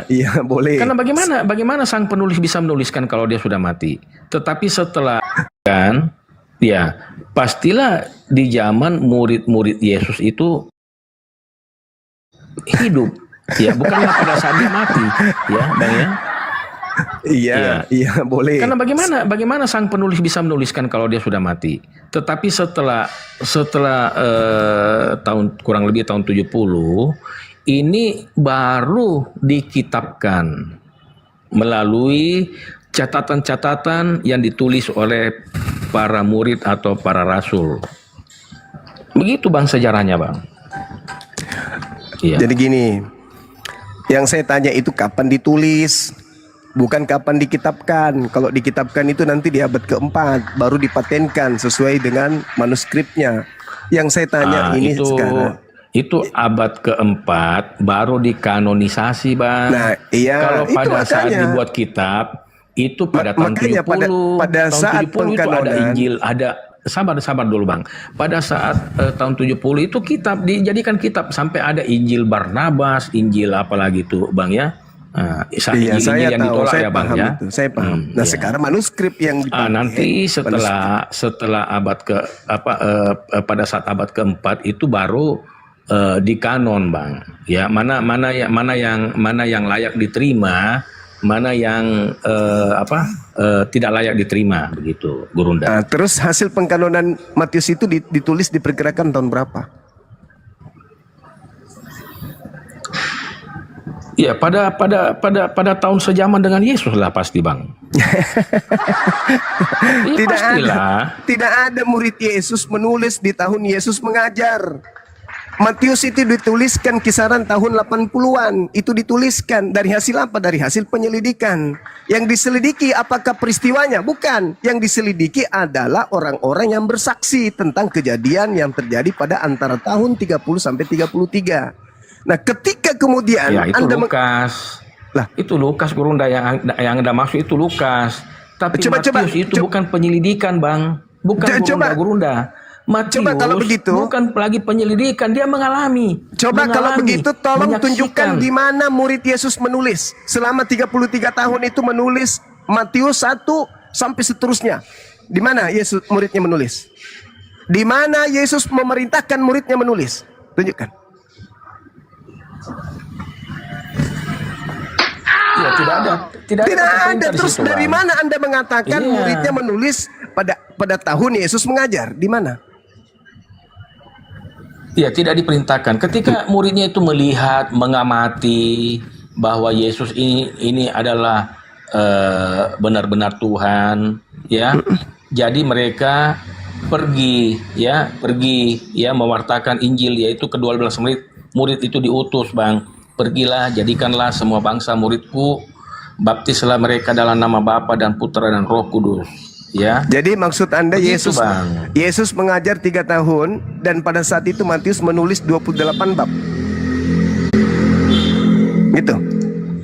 Speaker 1: Iya, boleh.
Speaker 3: Karena bagaimana sang penulis bisa menuliskan kalau dia sudah mati? Tetapi setelah kan, ya pastilah di zaman murid-murid Yesus itu hidup. Ya, bukannya pada saat dia mati, ya Bang ya.
Speaker 1: Iya, boleh.
Speaker 3: Karena bagaimana sang penulis bisa menuliskan kalau dia sudah mati? Tetapi setelah tahun kurang lebih tahun 70 ini baru dikitabkan melalui catatan-catatan yang ditulis oleh para murid atau para rasul. Begitu Bang sejarahnya Bang. Iya.
Speaker 1: Jadi gini, yang saya tanya itu kapan ditulis, bukan kapan dikitabkan. Kalau dikitabkan itu nanti di abad keempat baru dipatenkan sesuai dengan manuskripnya. Yang saya tanya ini sekarang.
Speaker 3: Itu abad keempat baru dikanonisasi Bang.
Speaker 1: Nah, iya.
Speaker 3: Kalau
Speaker 1: itu
Speaker 3: pada
Speaker 1: makanya.
Speaker 3: saat dibuat kitab itu pada tahun 70.
Speaker 1: Pada
Speaker 3: tahun
Speaker 1: saat
Speaker 3: 70 itu ada
Speaker 1: pengkanonan.
Speaker 3: Injil, ada sabar dulu Bang. Pada saat tahun 70 itu kitab dijadikan kitab sampai ada Injil Barnabas, Injil apalagi itu Bang ya.
Speaker 1: Iya, saya
Speaker 3: yang
Speaker 1: tahu,
Speaker 3: ditolak
Speaker 1: saya
Speaker 3: ya Bang
Speaker 1: paham
Speaker 3: ya.
Speaker 1: itu, saya paham. Nah,
Speaker 3: Iya.
Speaker 1: sekarang manuskrip yang dipakai.
Speaker 3: Nanti setelah abad pada saat abad keempat itu baru dikanon Bang. Ya, mana yang layak diterima, mana yang tidak layak diterima begitu, Gurunda.
Speaker 1: Nah, terus hasil pengkanonan Matius itu ditulis diperkirakan tahun berapa?
Speaker 3: Ya, pada tahun sejaman dengan Yesus lah pasti Bang. Ya,
Speaker 1: Tidak ada murid Yesus menulis di tahun Yesus mengajar. Matius itu dituliskan kisaran tahun 80-an. Itu dituliskan dari hasil apa? Dari hasil penyelidikan. Yang diselidiki apakah peristiwanya? Bukan. Yang diselidiki adalah orang-orang yang bersaksi tentang kejadian yang terjadi pada antara tahun 30 sampai 33. Nah, ketika kemudian
Speaker 3: Ya, itu
Speaker 1: Anda
Speaker 3: Lukas.
Speaker 1: Lah,
Speaker 3: itu Lukas Gurunda yang Anda maksud itu Lukas. Tapi Matius itu bukan penyelidikan, Bang. Bukan Gurunda. Matius
Speaker 1: kalau begitu,
Speaker 3: bukan lagi penyelidikan, dia mengalami.
Speaker 1: Kalau begitu tolong
Speaker 3: menyaksikan.
Speaker 1: tunjukkan di mana murid Yesus menulis. Selama 33 tahun itu menulis Matius 1 sampai seterusnya. Di mana Yesus muridnya menulis? Di mana Yesus memerintahkan muridnya menulis? Tunjukkan.
Speaker 3: Ya, tidak ada.
Speaker 1: Terus
Speaker 3: situ,
Speaker 1: dari
Speaker 3: Bang.
Speaker 1: mana Anda mengatakan muridnya menulis pada tahun Yesus mengajar? Di mana?
Speaker 3: Ya, tidak diperintahkan. Ketika muridnya itu melihat, mengamati bahwa Yesus ini adalah benar-benar Tuhan, ya. Jadi mereka pergi mewartakan Injil, yaitu ke-12 murid itu diutus, Bang. Pergilah, jadikanlah semua bangsa muridku, baptislah mereka dalam nama Bapa dan Putra dan Roh Kudus. Ya.
Speaker 1: Jadi maksud Anda
Speaker 3: Begitu, Bang.
Speaker 1: Yesus mengajar 3 tahun dan pada saat itu Matius menulis 28 bab. Gitu.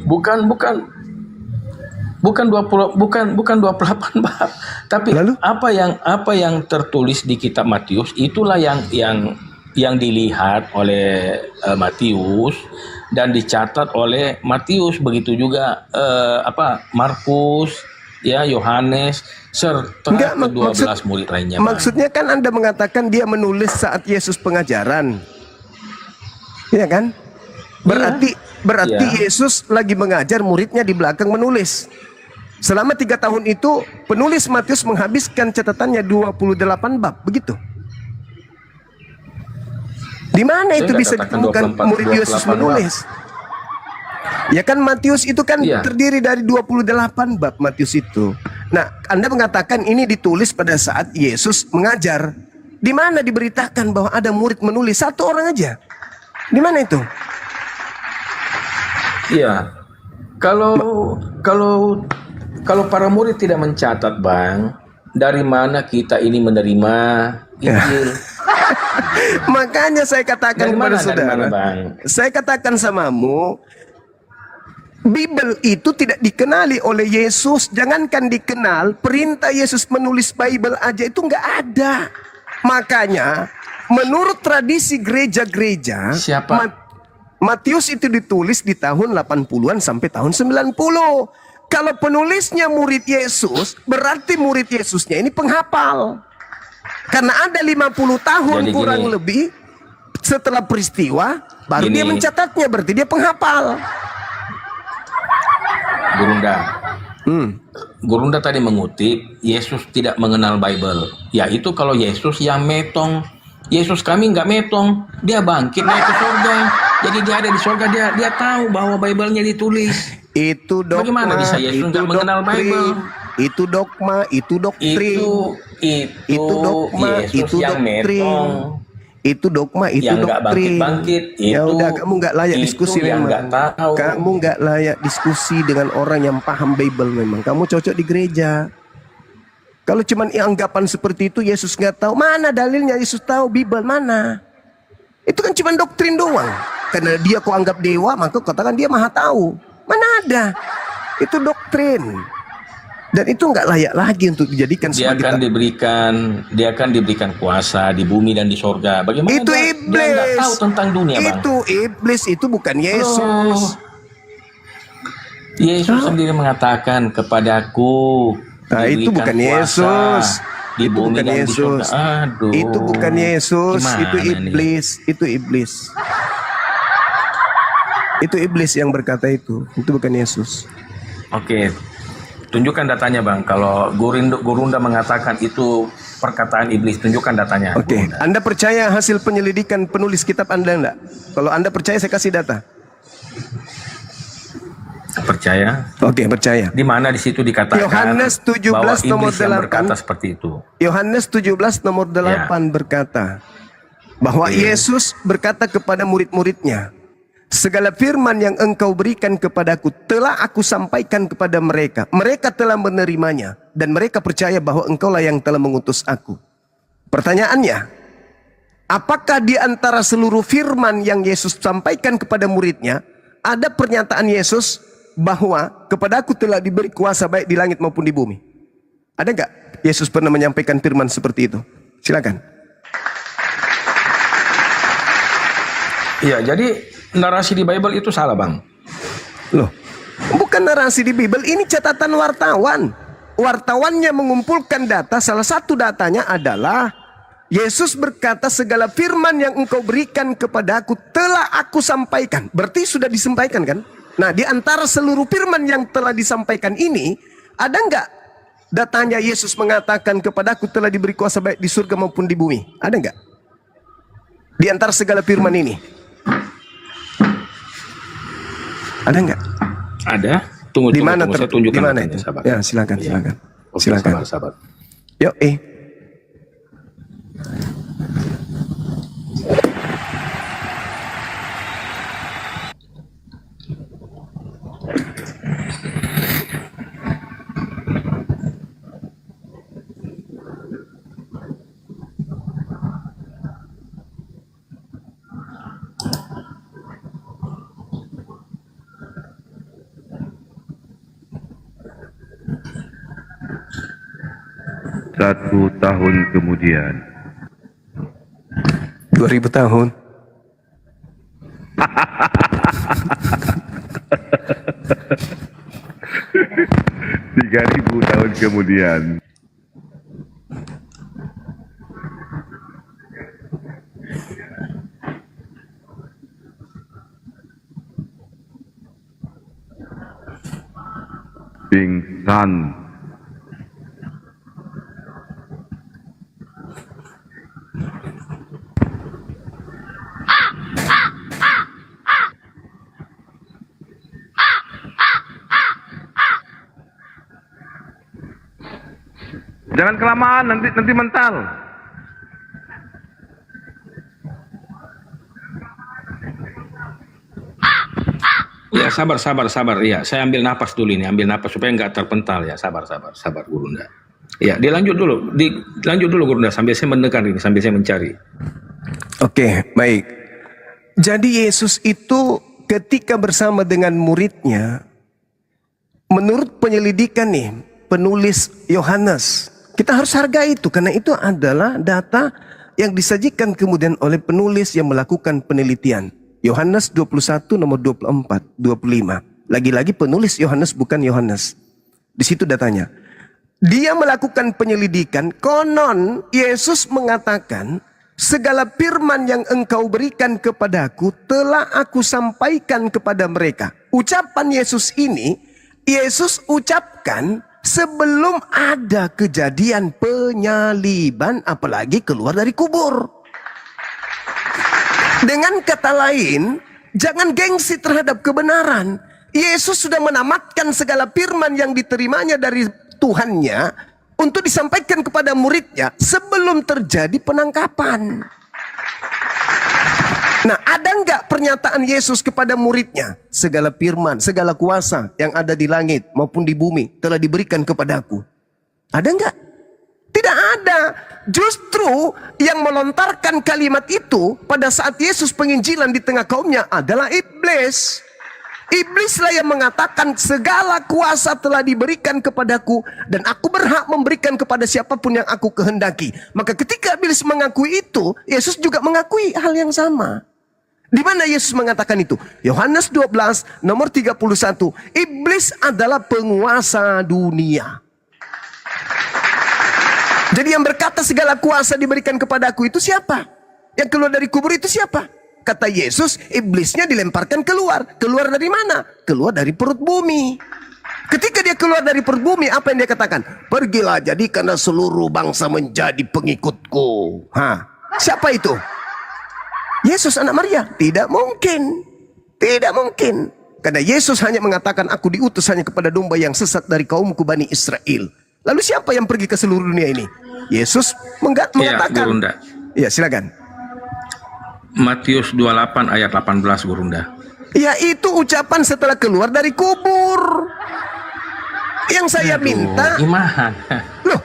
Speaker 3: Bukan 28 bab. Tapi
Speaker 1: lalu?
Speaker 3: apa yang tertulis di kitab Matius itulah yang dilihat oleh Matius dan dicatat oleh Matius, begitu juga Markus, ya, Yohanes serta ke-12 murid lainnya.
Speaker 1: Maksudnya kan Anda mengatakan dia menulis saat Yesus pengajaran. Iya kan? Berarti
Speaker 3: Iya.
Speaker 1: Yesus lagi mengajar, muridnya di belakang menulis. Selama 3 tahun itu penulis Matius menghabiskan catatannya 28 bab, begitu. Di mana itu bisa ditemukan murid Yesus menulis? Ya kan Matius itu kan terdiri dari 28 bab Matius itu. Nah, Anda mengatakan ini ditulis pada saat Yesus mengajar. Di mana diberitakan bahwa ada murid menulis? Satu orang aja. Di mana itu?
Speaker 3: Iya. Kalau para murid tidak mencatat, Bang, dari mana kita ini menerima Injil?
Speaker 1: Makanya saya katakan
Speaker 3: Dari
Speaker 1: kepada
Speaker 3: mana,
Speaker 1: saudara,
Speaker 3: Bang?
Speaker 1: saya katakan samamu, Bible itu tidak dikenali oleh Yesus. Jangankan dikenal, perintah Yesus menulis Bible aja itu nggak ada. Makanya, menurut tradisi gereja-gereja,
Speaker 3: Siapa?
Speaker 1: Matius itu ditulis di tahun 80-an sampai tahun 90. Kalau penulisnya murid Yesus, berarti murid Yesusnya ini penghafal. Karena ada 50 tahun
Speaker 3: Jadi
Speaker 1: kurang
Speaker 3: gini.
Speaker 1: lebih setelah peristiwa, baru
Speaker 3: Gini.
Speaker 1: dia mencatatnya, berarti dia penghafal.
Speaker 3: Gurunda. Gurunda tadi mengutip Yesus tidak mengenal Bible. Ya itu kalau Yesus yang metong. Yesus kami nggak metong. Dia bangkit naik ke surga. Jadi dia ada di surga. Dia tahu bahwa Bible-nya ditulis.
Speaker 1: Itu dogma,
Speaker 3: Bagaimana bisa Yesus nggak mengenal
Speaker 1: doktrin,
Speaker 3: Bible?
Speaker 1: itu dogma, itu doktrin,
Speaker 3: Itu
Speaker 1: dogma,
Speaker 3: Yesus
Speaker 1: itu
Speaker 3: yang
Speaker 1: doktrin.
Speaker 3: metong.
Speaker 1: Itu dogma, itu
Speaker 3: Yang nggak
Speaker 1: doktrin.
Speaker 3: bangkit-bangkit,
Speaker 1: Ya
Speaker 3: itu-
Speaker 1: udah, kamu nggak layak
Speaker 3: itu
Speaker 1: diskusi
Speaker 3: yang
Speaker 1: memang.
Speaker 3: nggak tahu.
Speaker 1: Kamu nggak layak diskusi dengan orang yang paham Bible memang. Kamu cocok di gereja. Kalau cuman anggapan seperti itu, Yesus nggak tahu. Mana dalilnya Yesus tahu Bible mana? Itu kan cuma doktrin doang. Karena dia kau anggap dewa, maka kau katakan dia maha tahu. Mana ada? Itu doktrin. Dan itu nggak layak lagi untuk dijadikan
Speaker 3: Dia
Speaker 1: sebagai
Speaker 3: dia akan diberikan kuasa di bumi dan di sorga. Bagaimana
Speaker 1: itu
Speaker 3: dia nggak
Speaker 1: iblis.
Speaker 3: tahu tentang dunia, Bang?
Speaker 1: Itu iblis, itu bukan Yesus.
Speaker 3: Yesus sendiri mengatakan kepadaku.
Speaker 1: Nah, itu
Speaker 3: diberikan
Speaker 1: bukan
Speaker 3: kuasa
Speaker 1: Yesus.
Speaker 3: Di
Speaker 1: Itu
Speaker 3: bumi
Speaker 1: bukan
Speaker 3: dan di
Speaker 1: Yesus.
Speaker 3: sorga. Aduh.
Speaker 1: Itu bukan Yesus,
Speaker 3: Gimana
Speaker 1: itu
Speaker 3: nih?
Speaker 1: iblis, itu iblis. Itu iblis yang berkata itu bukan Yesus.
Speaker 3: Oke. Tunjukkan datanya, Bang. Kalau Gurunda mengatakan itu perkataan iblis, tunjukkan datanya.
Speaker 1: Oke,
Speaker 3: Gurunda.
Speaker 1: Anda percaya hasil penyelidikan penulis kitab Anda enggak? Kalau Anda percaya, saya kasih data.
Speaker 3: Percaya?
Speaker 1: Oke, percaya.
Speaker 3: Di mana di situ dikatakan
Speaker 1: Yohanes 17
Speaker 3: bahwa
Speaker 1: nomor
Speaker 3: iblis yang
Speaker 1: 8.
Speaker 3: berkata seperti itu.
Speaker 1: Yohanes 17 nomor 8 berkata bahwa Yesus berkata kepada murid-muridnya, segala firman yang engkau berikan kepadaku telah aku sampaikan kepada mereka. Mereka telah menerimanya dan mereka percaya bahwa engkaulah yang telah mengutus aku. Pertanyaannya, apakah di antara seluruh firman yang Yesus sampaikan kepada muridnya ada pernyataan Yesus bahwa kepadaku telah diberi kuasa baik di langit maupun di bumi? Ada nggak Yesus pernah menyampaikan firman seperti itu? Silakan.
Speaker 3: Iya, jadi narasi di Bible itu salah, Bang.
Speaker 1: Loh, bukan narasi di Bible, ini catatan wartawan. Wartawannya mengumpulkan data, salah satu datanya adalah Yesus berkata segala firman yang engkau berikan kepadaku telah aku sampaikan. Berarti sudah disampaikan kan? Nah, di antara seluruh firman yang telah disampaikan ini, ada nggak datanya Yesus mengatakan kepadaku telah diberi kuasa baik di surga maupun di bumi? Ada nggak? Di antara segala firman ini. Ada nggak?
Speaker 3: Ada. Tunggu,
Speaker 1: Di mana
Speaker 3: saya tunjukkan
Speaker 1: di mana
Speaker 3: datanya,
Speaker 1: itu?
Speaker 3: sahabat.
Speaker 1: Ya, silakan,
Speaker 3: Iya.
Speaker 1: silakan.
Speaker 3: Oke,
Speaker 1: Silakan.
Speaker 3: sahabat.
Speaker 1: Yuk,
Speaker 4: Satu tahun kemudian,
Speaker 1: 2000 tahun.
Speaker 4: tiga 3000 tahun kemudian, pingsan. Jangan kelamaan, nanti mental.
Speaker 3: sabar. Iya, saya ambil napas dulu ini, ambil napas supaya nggak terpental ya. Sabar Gurunda. Ya, dilanjut dulu Gurunda sambil saya mendengar ini, sambil saya mencari.
Speaker 1: Oke, baik. Jadi Yesus itu ketika bersama dengan muridnya, menurut penyelidikan nih, penulis Yohanes, kita harus hargai itu karena itu adalah data yang disajikan kemudian oleh penulis yang melakukan penelitian. Yohanes 21 nomor 24, 25. Lagi-lagi penulis Yohanes bukan Yohanes. Di situ datanya. Dia melakukan penyelidikan, konon Yesus mengatakan, segala firman yang engkau berikan kepadaku telah aku sampaikan kepada mereka. Ucapan Yesus ini, Yesus ucapkan sebelum ada kejadian penyaliban, apalagi keluar dari kubur. Dengan kata lain, jangan gengsi terhadap kebenaran. Yesus sudah menamatkan segala firman yang diterimanya dari Tuhannya untuk disampaikan kepada muridnya sebelum terjadi penangkapan. Nah, ada nggak pernyataan Yesus kepada muridnya? Segala firman, segala kuasa yang ada di langit maupun di bumi telah diberikan kepadaku. Ada nggak? Tidak ada. Justru yang melontarkan kalimat itu pada saat Yesus penginjilan di tengah kaumnya adalah iblis. Iblislah yang mengatakan segala kuasa telah diberikan kepadaku dan aku berhak memberikan kepada siapapun yang aku kehendaki. Maka ketika iblis mengakui itu, Yesus juga mengakui hal yang sama. Di mana Yesus mengatakan itu? Yohanes 12 nomor 31. Iblis adalah penguasa dunia. Jadi yang berkata segala kuasa diberikan kepadaku itu siapa? Yang keluar dari kubur itu siapa? Kata Yesus, iblisnya dilemparkan keluar. Keluar dari mana? Keluar dari perut bumi. Ketika dia keluar dari perut bumi, apa yang dia katakan? Pergilah, jadikanlah seluruh bangsa menjadi pengikutku. Siapa itu? Yesus anak Maria? Tidak mungkin. Tidak mungkin. Karena Yesus hanya mengatakan, aku diutus hanya kepada domba yang sesat dari kaumku Bani Israel. Lalu siapa yang pergi ke seluruh dunia ini? Yesus mengatakan. Ya, silakan.
Speaker 3: Matius 28 ayat 18 Gurunda.
Speaker 1: Ya, itu ucapan setelah keluar dari kubur. Yang saya minta.
Speaker 3: Gimana?
Speaker 1: Loh,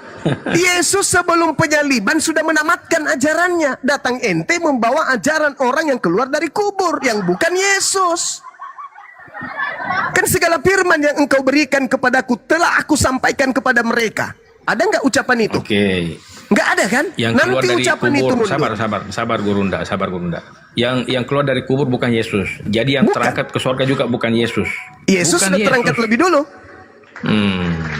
Speaker 1: Yesus sebelum penyaliban sudah menamatkan ajarannya. Datang ente membawa ajaran orang yang keluar dari kubur, yang bukan Yesus. Kan segala firman yang engkau berikan kepadaku telah aku sampaikan kepada mereka. Ada nggak ucapan itu?
Speaker 3: Oke.
Speaker 1: Nggak ada kan?
Speaker 3: Yang
Speaker 1: Nanti
Speaker 3: keluar dari
Speaker 1: ucapan
Speaker 3: kubur,
Speaker 1: itu mundur.
Speaker 3: sabar Gurunda. Yang keluar dari kubur bukan Yesus. Jadi yang terangkat ke surga juga bukan Yesus.
Speaker 1: Yesus sudah terangkat lebih dulu.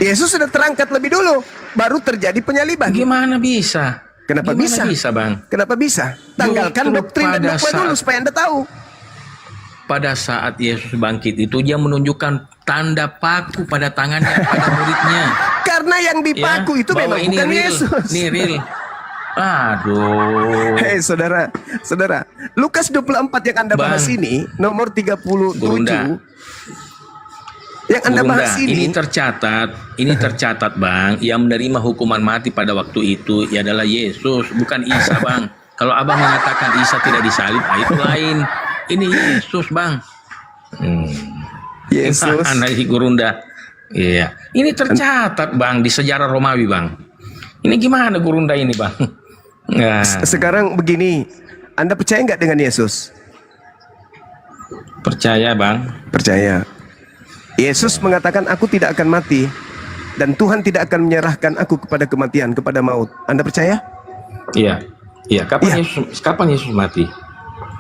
Speaker 1: Yesus sudah terangkat lebih dulu, baru terjadi penyaliban.
Speaker 3: Gimana bisa?
Speaker 1: Kenapa bisa?
Speaker 3: Bang?
Speaker 1: Kenapa bisa? Tanggalkan doktrin dan dogma dulu supaya Anda tahu.
Speaker 3: Pada saat Yesus bangkit itu dia menunjukkan tanda paku pada tangannya pada muridnya.
Speaker 1: Karena yang dipaku itu memang bukan Yesus.
Speaker 3: Ini real. Aduh.
Speaker 1: Hei saudara, Lukas 24 yang Anda bahas ini, nomor 37.
Speaker 3: Gurunda.
Speaker 1: Yang Anda bahas
Speaker 3: ini tercatat Bang, yang menerima hukuman mati pada waktu itu adalah Yesus, bukan Isa Bang. Kalau Abang mengatakan Isa tidak disalib, itu lain. Ini Yesus Bang.
Speaker 1: Yesus.
Speaker 3: Anak Gurunda. Iya. Ini tercatat Bang di sejarah Romawi Bang. Ini gimana Gurunda ini Bang? Nah.
Speaker 1: Sekarang begini, Anda percaya nggak dengan Yesus?
Speaker 3: Percaya Bang.
Speaker 1: Percaya. Yesus mengatakan aku tidak akan mati dan Tuhan tidak akan menyerahkan aku kepada kematian, kepada maut. Anda percaya?
Speaker 3: Iya. Iya. Kapan Yesus mati?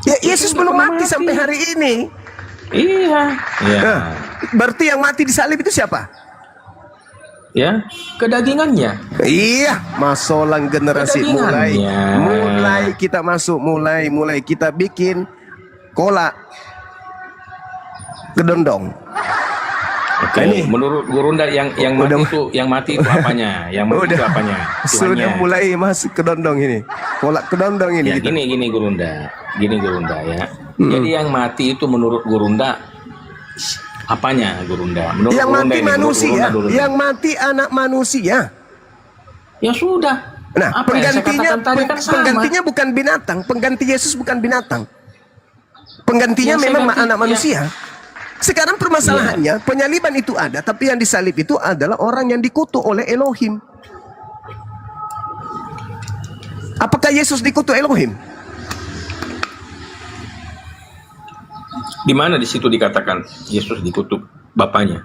Speaker 1: Ya, Yesus belum mati sampai hari ini.
Speaker 3: Iya.
Speaker 1: Nah, berarti yang mati di salib itu siapa?
Speaker 3: Ya, kedagingannya.
Speaker 1: Iya, masolang generasi mulai kita masuk, mulai kita bikin kolak kedondong.
Speaker 3: Oke, ini menurut Gurunda yang mati itu apanya? Yang mati itu apanya?
Speaker 1: Sudah mulai masuk kedondong ini. Kolak kedondong ini.
Speaker 3: Ya, gini Gurunda ya. Jadi yang mati itu menurut Gurunda apanya Gurunda? Menurut
Speaker 1: yang
Speaker 3: Gurunda
Speaker 1: mati manusia, yang mati anak manusia.
Speaker 3: Ya sudah.
Speaker 1: Nah, penggantinya bukan binatang. Pengganti Yesus bukan binatang. Penggantinya memang anak manusia. Sekarang permasalahannya, penyaliban itu ada, tapi yang disalib itu adalah orang yang dikutuk oleh Elohim. Apakah Yesus dikutuk Elohim?
Speaker 3: Di mana di situ dikatakan Yesus dikutuk Bapaknya?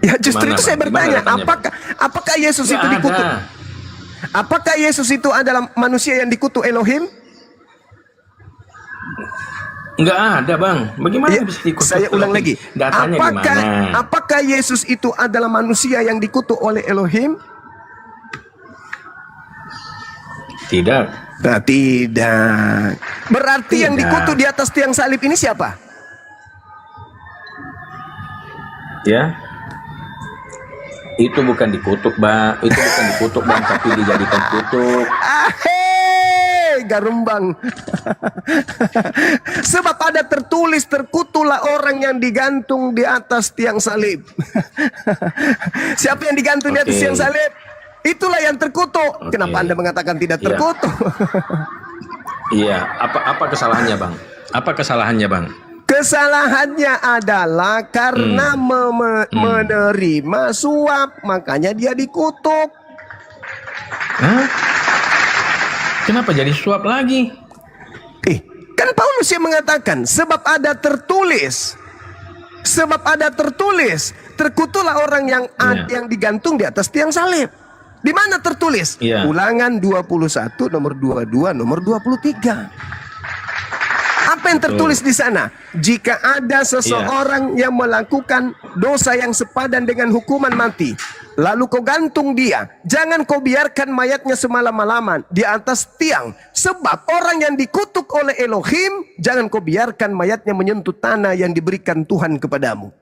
Speaker 1: Ya justru
Speaker 3: Dimana,
Speaker 1: itu saya
Speaker 3: Bang?
Speaker 1: bertanya,
Speaker 3: Dimana letaknya,
Speaker 1: apakah Yesus
Speaker 3: Nggak
Speaker 1: itu dikutuk?
Speaker 3: ada.
Speaker 1: Apakah Yesus itu adalah manusia yang dikutuk Elohim?
Speaker 3: Nggak ada, Bang. Bagaimana
Speaker 1: Ya,
Speaker 3: bisa dikutuk?
Speaker 1: saya ulang lagi.
Speaker 3: Datanya di mana?
Speaker 1: Apakah Yesus itu adalah manusia yang dikutuk oleh Elohim?
Speaker 3: Tidak.
Speaker 1: Nah, tidak. Berarti yang
Speaker 3: Tidak.
Speaker 1: dikutuk di atas tiang salib ini siapa?
Speaker 3: Ya. Itu bukan dikutuk, Bang. Itu bukan dikutuk, Bang, tapi dijadikan kutuk.
Speaker 1: Garembang. Sebab ada tertulis, terkutuklah orang yang digantung di atas tiang salib. Siapa yang digantung di atas
Speaker 3: Oke.
Speaker 1: tiang salib? Itulah yang terkutuk.
Speaker 3: Oke.
Speaker 1: Kenapa Anda mengatakan tidak
Speaker 3: Iya.
Speaker 1: terkutuk?
Speaker 3: Iya. Apa kesalahannya, Bang? Apa kesalahannya, Bang?
Speaker 1: Kesalahannya adalah karena menerima suap, makanya dia dikutuk.
Speaker 3: Hah? Kenapa jadi suap lagi?
Speaker 1: Kan Paulus yang mengatakan, sebab ada tertulis. Sebab ada tertulis, terkutuklah orang yang digantung di atas tiang salib. Di mana tertulis?
Speaker 3: Iya.
Speaker 1: Ulangan 21 nomor 22 nomor 23. Apa yang tertulis di sana? Jika ada seseorang yang melakukan dosa yang sepadan dengan hukuman mati, lalu kau gantung dia, jangan kau biarkan mayatnya semalam-malaman di atas tiang, sebab orang yang dikutuk oleh Elohim, jangan kau biarkan mayatnya menyentuh tanah yang diberikan Tuhan kepadamu.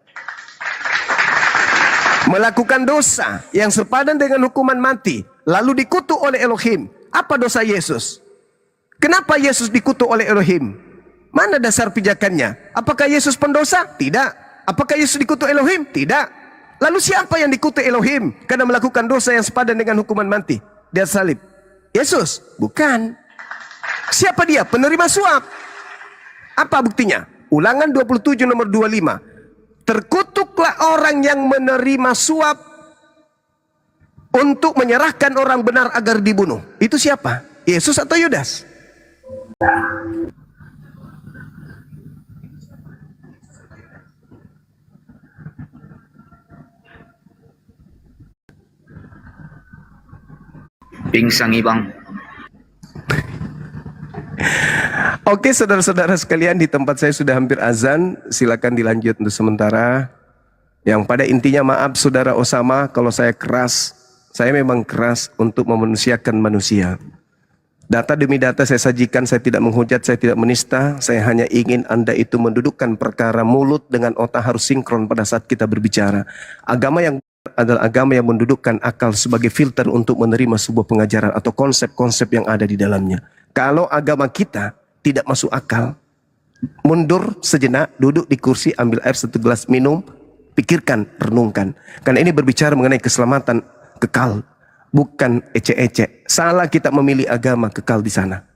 Speaker 1: Melakukan dosa yang sepadan dengan hukuman mati, lalu dikutuk oleh Elohim. Apa dosa Yesus? Kenapa Yesus dikutuk oleh Elohim? Mana dasar pijakannya? Apakah Yesus pendosa? Tidak. Apakah Yesus dikutuk Elohim? Tidak. Lalu siapa yang dikutuk Elohim karena melakukan dosa yang sepadan dengan hukuman mati di atas salib? Yesus? Bukan. Siapa dia? Penerima suap. Apa buktinya? Ulangan 27 nomor 25. Terkutuklah orang yang menerima suap untuk menyerahkan orang benar agar dibunuh. Itu siapa? Yesus atau Yudas?
Speaker 5: Pingsan Bang.
Speaker 1: Oke, saudara-saudara sekalian, di tempat saya sudah hampir azan. Silakan dilanjut untuk sementara. Yang pada intinya, maaf saudara Osama kalau saya keras. Saya memang keras untuk memanusiakan manusia. Data demi data saya sajikan, saya tidak menghujat, saya tidak menista. Saya hanya ingin Anda itu mendudukkan perkara mulut dengan otak harus sinkron pada saat kita berbicara. Agama yang adalah agama yang mendudukkan akal sebagai filter untuk menerima sebuah pengajaran atau konsep-konsep yang ada di dalamnya. Kalau agama kita tidak masuk akal, mundur sejenak, duduk di kursi, ambil air satu gelas, minum, pikirkan, renungkan. Karena ini berbicara mengenai keselamatan kekal, bukan ecek-ecek. Salah kita memilih agama kekal di sana.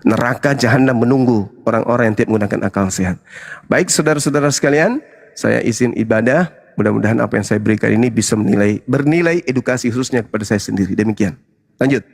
Speaker 1: Neraka jahanam menunggu orang-orang yang tidak menggunakan akal sehat. Baik saudara-saudara sekalian, saya izin ibadah. Mudah-mudahan apa yang saya berikan ini bisa bernilai edukasi khususnya kepada saya sendiri. Demikian. Lanjut.